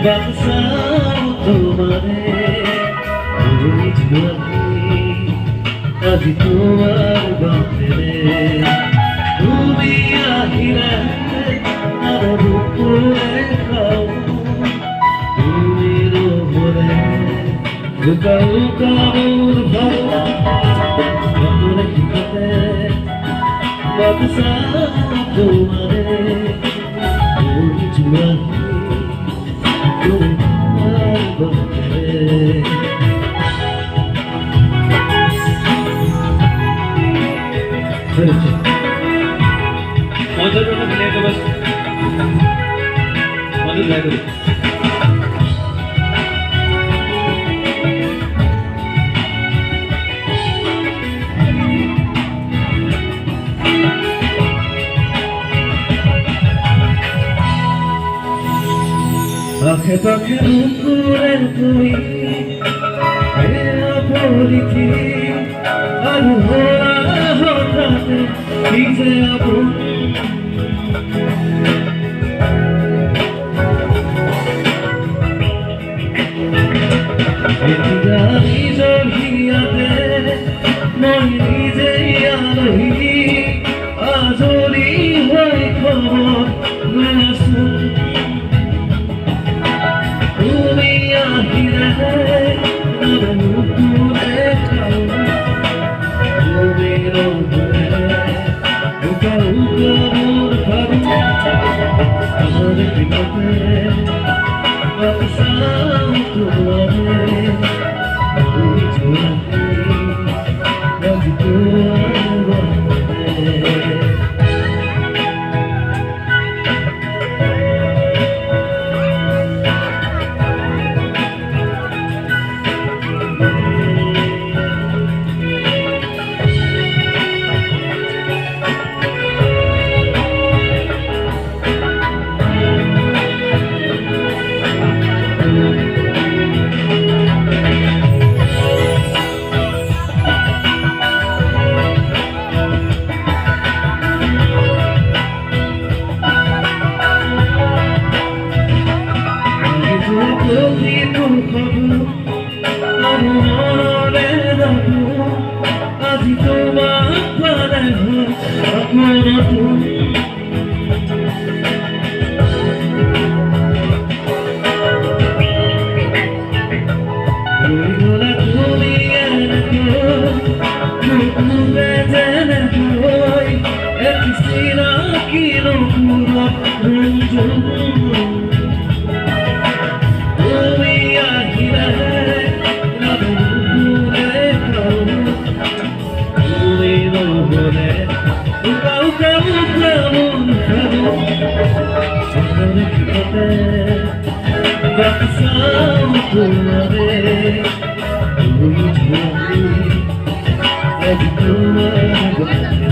বাঁচাও তোমারে ওই জুয়ারি আজি তোমার বাঁধে তুমি আহিলে আমার উপরে খাও তুমি রোবরে লুকাও কামড় ভালো আমার হিতে বাঁচাও তোমারে ওই জুয়ারি मधुर मिले तो बस मधुर लाइक আখে পাখে রূপুরে তুই পরিধি আর ভোলা হঠাৎ ভিজে আবু নিজের হিয়াতে মই নিজে আলহী আজরি হয়ে খবর শুন তুমি আহিলে আমার উপরে খাও তুমি রোবরে লুকাও কামড় খাবো আমার বিপদে বাঁচাও তোমারে ওই জুয়ারি আজি তোমার বাঁধে আজি তোমার পারে আপনার তুমি বাঁচাও তোমারে ওই জুয়ারি আজি তোমার